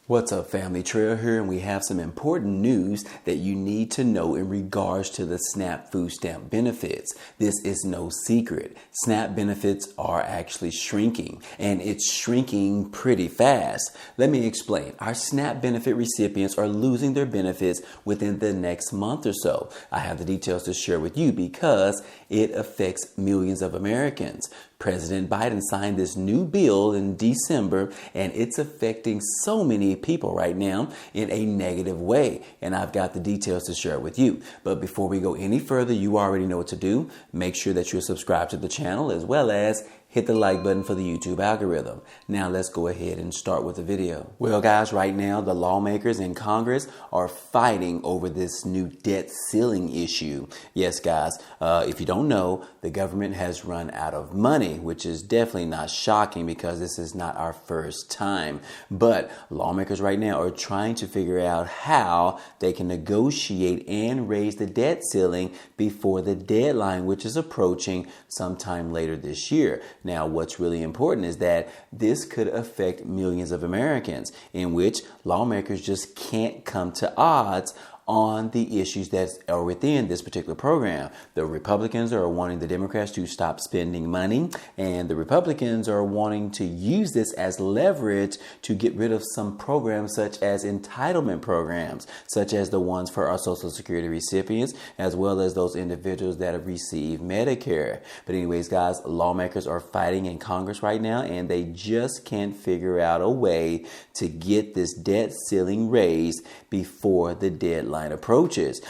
What's up, family? Trail here, and we have some important news that you need to know in regards to the SNAP food stamp benefits. This is no secret. SNAP benefits are actually shrinking, and it's shrinking pretty fast. Let me explain. Our SNAP benefit recipients are losing their benefits within the next month or so. I have the details to share with you because it affects millions of Americans. President Biden signed this new bill in December, and it's affecting so many people right now in a negative way. And I've got the details to share with you. But before we go any further, you already know what to do. Make sure that you're subscribed to the channel as well as hit the like button for the YouTube algorithm. Now let's go ahead and start with the video. Well, guys, right now the lawmakers in Congress are fighting over this new debt ceiling issue. Yes, guys, if you don't know, the government has run out of money, which is definitely not shocking because this is not our first time. But lawmakers right now are trying to figure out how they can negotiate and raise the debt ceiling before the deadline, which is approaching sometime later this year. Now, what's really important is that this could affect millions of Americans, in which lawmakers just can't come to odds on the issues that are within this particular program. The Republicans are wanting the Democrats to stop spending money, and the Republicans are wanting to use this as leverage to get rid of some programs such as entitlement programs, such as the ones for our Social Security recipients, as well as those individuals that have received Medicare. But anyways, guys, lawmakers are fighting in Congress right now, and they just can't figure out a way to get this debt ceiling raised before the deadline approaches.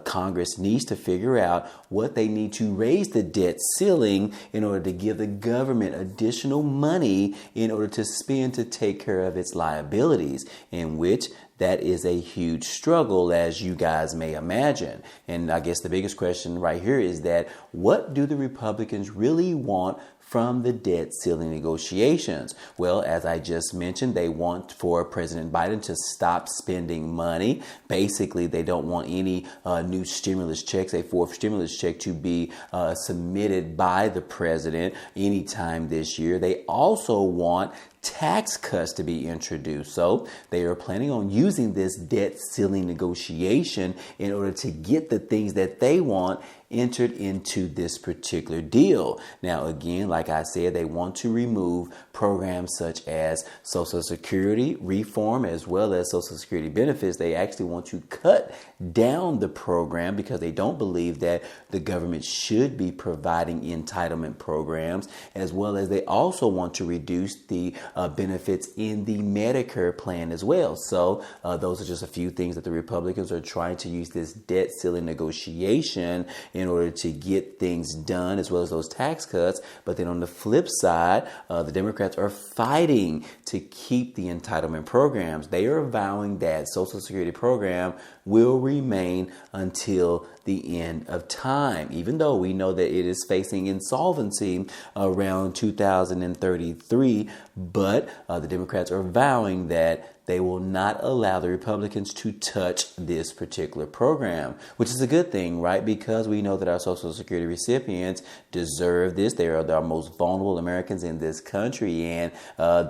Congress needs to figure out what they need to raise the debt ceiling in order to give the government additional money in order to spend to take care of its liabilities, in which that is a huge struggle, as you guys may imagine. And I guess the biggest question right here is that what do the Republicans really want from the debt ceiling negotiations? Well, as I just mentioned, they want for President Biden to stop spending money. Basically, they don't want any new stimulus checks, a fourth stimulus check, to be submitted by the president anytime this year. They also want tax cuts to be introduced. So they are planning on using this debt ceiling negotiation in order to get the things that they want entered into this particular deal. Now, again, like I said, they want to remove programs such as Social Security reform as well as Social Security benefits. They actually want to cut down the program because they don't believe that the government should be providing entitlement programs, as well as they also want to reduce the benefits in the Medicare plan as well. So those are just a few things that the Republicans are trying to use this debt ceiling negotiation in order to get things done, as well as those tax cuts. But then on the flip side, the Democrats are fighting to keep the entitlement programs. They are vowing that Social Security program will remain until the end of time, even though we know that it is facing insolvency around 2033. But the Democrats are vowing that they will not allow the Republicans to touch this particular program, which is a good thing, right? Because we know that our Social Security recipients deserve this. They are the most vulnerable Americans in this country, and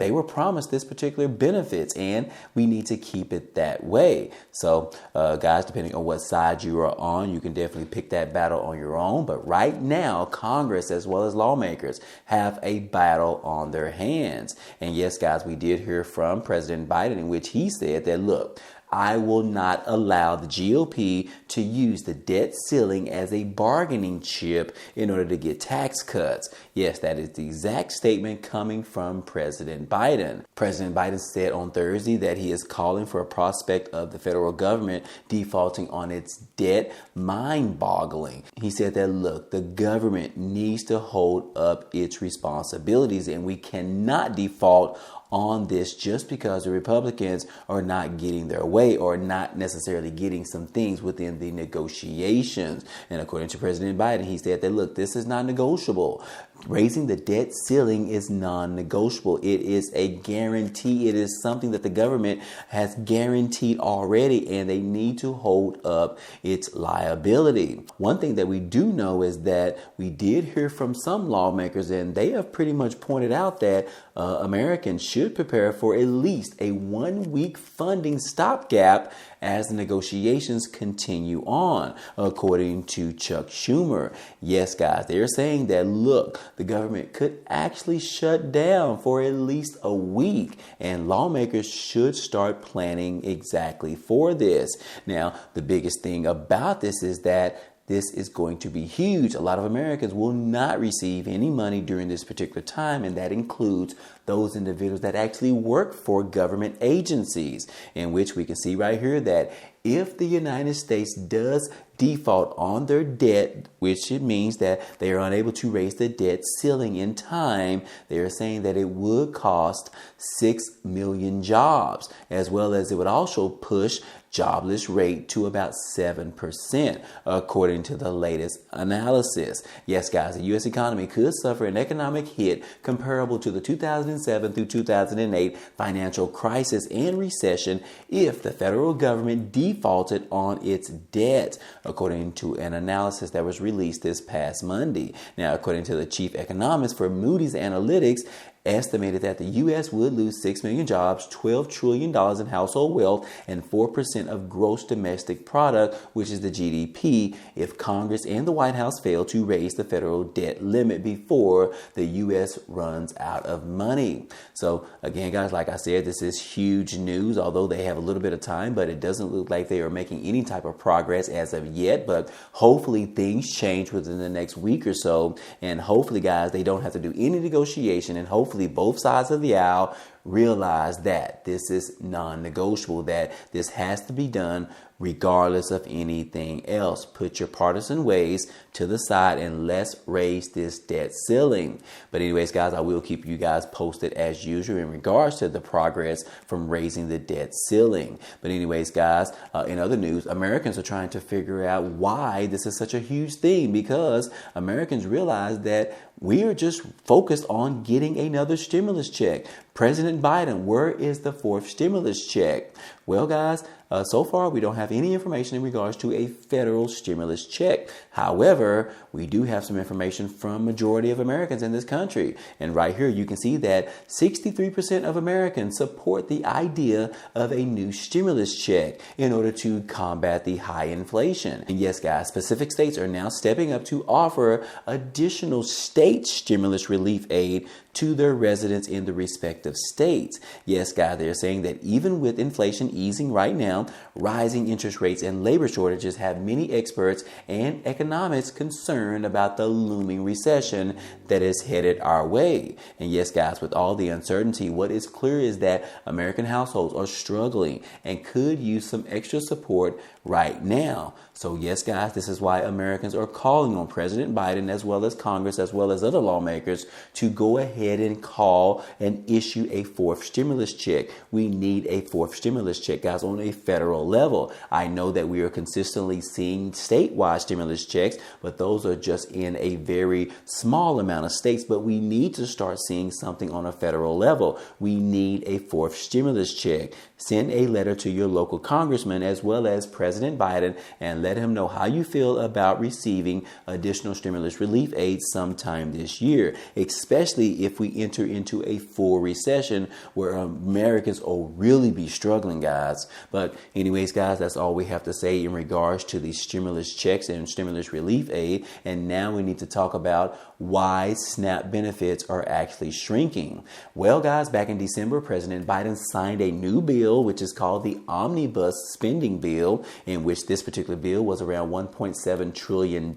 they were promised this particular benefits, and we need to keep it that way. So, guys, depending on what side you are on, you can definitely pick that battle on your own. But right now, Congress, as well as lawmakers, have a battle on their hands. And yes, guys, we did hear from President Biden, in which he said that, look, I will not allow the GOP to use the debt ceiling as a bargaining chip in order to get tax cuts. Yes, that is the exact statement coming from President Biden. President Biden said on Thursday that he is calling for a prospect of the federal government defaulting on its debt mind-boggling. He said that, look, the government needs to hold up its responsibilities, and we cannot default on this just because the Republicans are not getting their way or not necessarily getting some things within the negotiations. And according to President Biden, he said that, look, this is not negotiable. Raising the debt ceiling is non-negotiable. It is a guarantee. It is something that the government has guaranteed already, and they need to hold up its liability. One thing that we do know is that we did hear from some lawmakers, and they have pretty much pointed out that Americans should prepare for at least a 1-week funding stopgap as the negotiations continue on, according to Chuck Schumer. Yes, guys, they're saying that, look, the government could actually shut down for at least a week, and lawmakers should start planning exactly for this. Now, the biggest thing about this is that this is going to be huge. A lot of Americans will not receive any money during this particular time, and that includes those individuals that actually work for government agencies, in which we can see right here that if the United States does default on their debt, which it means that they are unable to raise the debt ceiling in time, they are saying that it would cost 6 million jobs, as well as it would also push jobless rate to about 7%, according to the latest analysis. Yes, guys, the U.S. economy could suffer an economic hit comparable to the 2007 through 2008 financial crisis and recession if the federal government defaulted on its debt, according to an analysis that was released this past Monday. Now, according to the chief economist for Moody's Analytics, estimated that the U.S. would lose 6 million jobs, $12 trillion in household wealth, and 4% of gross domestic product, which is the GDP, if Congress and the White House fail to raise the federal debt limit before the U.S. runs out of money. So again, guys, like I said, this is huge news, although they have a little bit of time, but it doesn't look like they are making any type of progress as of yet. But hopefully things change within the next week or so. And hopefully, guys, they don't have to do any negotiation, and hopefully both sides of the aisle realize that this is non-negotiable, that this has to be done regardless of anything else. Put your partisan ways to the side and let's raise this debt ceiling. But anyways, guys, I will keep you guys posted as usual in regards to the progress from raising the debt ceiling. But anyways, guys, in other news, Americans are trying to figure out why this is such a huge thing, because Americans realize that we are just focused on getting another stimulus check. President Biden, where is the 4th stimulus check? Well, guys, so far we don't have any information in regards to a federal stimulus check. However, we do have some information from majority of Americans in this country. And right here you can see that 63% of Americans support the idea of a new stimulus check in order to combat the high inflation. And yes, guys, specific states are now stepping up to offer additional state stimulus relief aid to their residents in the respective states. Yes, guys, they're saying that even with inflation easing right now, rising interest rates and labor shortages have many experts and economists concerned about the looming recession that is headed our way. And yes, guys, with all the uncertainty, what is clear is that American households are struggling and could use some extra support right now. So yes, guys, this is why Americans are calling on President Biden, as well as Congress, as well as other lawmakers, to go ahead and call and issue a 4th stimulus check. We need a 4th stimulus check, guys, on a federal level. I know that we are consistently seeing statewide stimulus checks, but those are just in a very small amount of states. But we need to start seeing something on a federal level. We need a 4th stimulus check. Send a letter to your local congressman as well as President Biden and let him know how you feel about receiving additional stimulus relief aid sometime this year, especially if we enter into a full recession where Americans will really be struggling, guys. But anyways, guys, that's all we have to say in regards to the stimulus checks and stimulus relief aid. And now we need to talk about why SNAP benefits are actually shrinking. Well, guys, back in December, President Biden signed a new bill, which is called the Omnibus Spending Bill, in which this particular bill was around $1.7 trillion.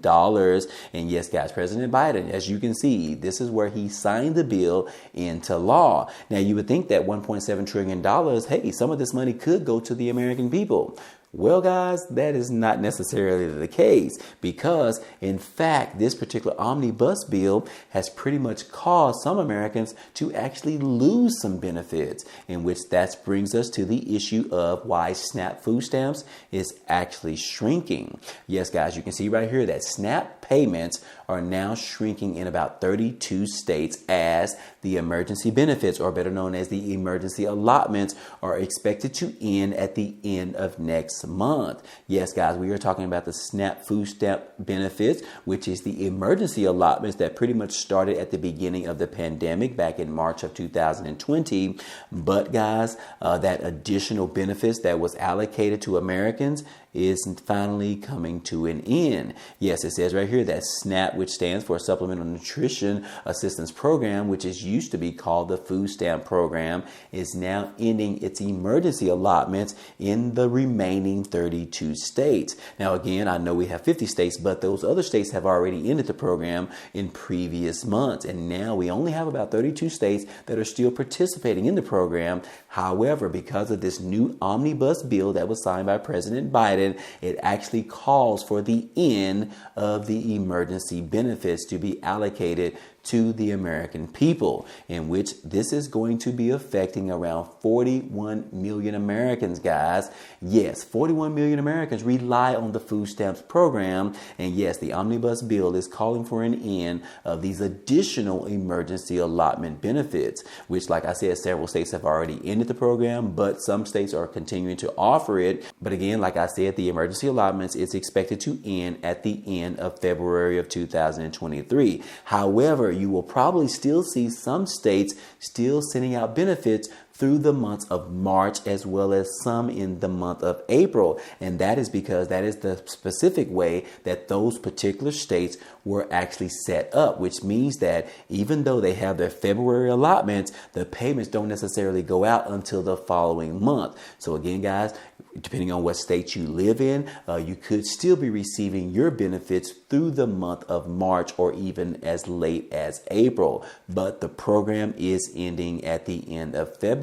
And yes, guys, President Biden, as you can see, this is where he signed the bill into law. Now, you would think that $1.7 trillion, hey, some of this money could go to the American people. Well, guys, that is not necessarily the case because, in fact, this particular Omnibus Bill has pretty much caused some Americans to actually lose some benefits, in which that brings us to the issue of why SNAP food stamps is actually shrinking. Yes, guys, you can see right here that SNAP payments are now shrinking in about 32 states as the emergency benefits, or better known as the emergency allotments, are expected to end at the end of next month. Yes, guys, we are talking about the SNAP food stamp benefits, which is the emergency allotments that pretty much started at the beginning of the pandemic back in March of 2020. But guys, that additional benefits that was allocated to Americans is finally coming to an end. Yes, it says right here that SNAP, which stands for Supplemental Nutrition Assistance Program, which is used to be called the Food Stamp Program, is now ending its emergency allotments in the remaining 32 states. Now, again, I know we have 50 states, but those other states have already ended the program in previous months. And now we only have about 32 states that are still participating in the program. However, because of this new Omnibus Bill that was signed by President Biden, it actually calls for the end of the emergency benefits to be allocated to the American people, in which this is going to be affecting around 41 million Americans, guys. Yes, 41 million Americans rely on the food stamps program. And yes, the Omnibus Bill is calling for an end of these additional emergency allotment benefits, which, like I said, several states have already ended the program, but some states are continuing to offer it. But again, like I said, the emergency allotments is expected to end at the end of February of 2023. However, you will probably still see some states still sending out benefits through the months of March, as well as some in the month of April. And that is because that is the specific way that those particular states were actually set up, which means that even though they have their February allotments, the payments don't necessarily go out until the following month. So again, guys, depending on what state you live in, you could still be receiving your benefits through the month of March or even as late as April. But the program is ending at the end of February.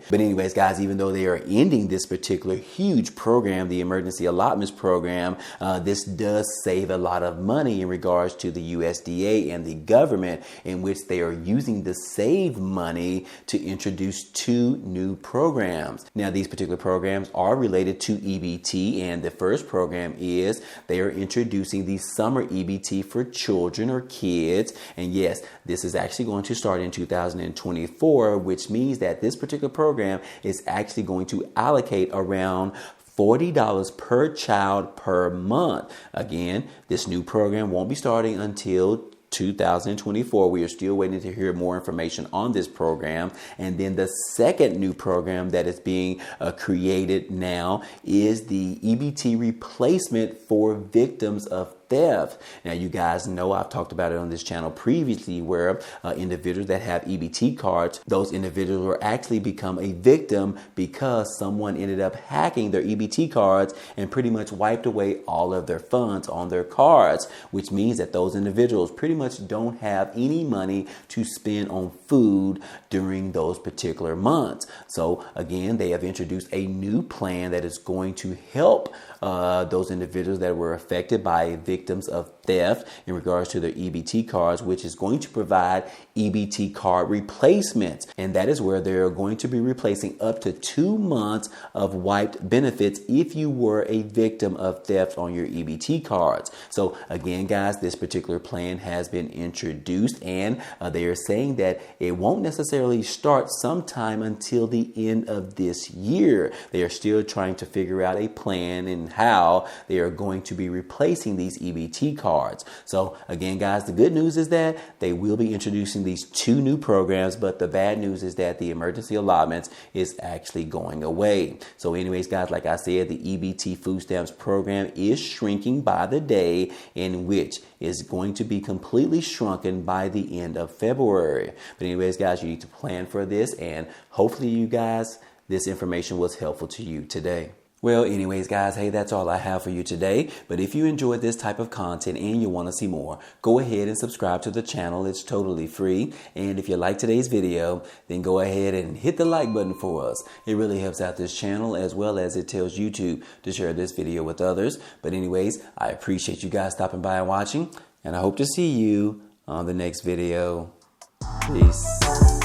But anyways, guys, even though they are ending this particular huge program, the emergency allotments program, this does save a lot of money in regards to the USDA and the government, in which they are using the save money to introduce two new programs. Now, these particular programs are related to EBT, and the first program is they are introducing the summer EBT for children or kids. And yes, this is actually going to start in 2024, which means that this particular program is actually going to allocate around $40 per child per month. Again, this new program won't be starting until 2024. We are still waiting to hear more information on this program. And then the second new program that is being created now is the EBT replacement for victims of theft. Now, you guys know I've talked about it on this channel previously, where individuals that have EBT cards, those individuals will actually become a victim because someone ended up hacking their EBT cards and pretty much wiped away all of their funds on their cards, which means that those individuals pretty much don't have any money to spend on food during those particular months. So again, they have introduced a new plan that is going to help those individuals that were affected by victims of theft in regards to their EBT cards, which is going to provide EBT card replacements. And that is where they're going to be replacing up to 2 months of wiped benefits if you were a victim of theft on your EBT cards. So again, guys, this particular plan has been introduced, and they are saying that it won't necessarily start sometime until the end of this year. They are still trying to figure out a plan and how they are going to be replacing these EBT cards. So again, guys, the good news is that they will be introducing these two new programs, but the bad news is that the emergency allotments is actually going away. So anyways, guys, like I said, the EBT food stamps program is shrinking by the day, in which is going to be completely shrunken by the end of February. But anyways, guys, you need to plan for this, and hopefully you guys, this information was helpful to you today. Well, anyways, guys, hey, that's all I have for you today. But if you enjoyed this type of content and you want to see more, go ahead and subscribe to the channel. It's totally free. And if you like today's video, then go ahead and hit the like button for us. It really helps out this channel, as well as it tells YouTube to share this video with others. But anyways, I appreciate you guys stopping by and watching, and I hope to see you on the next video. Peace.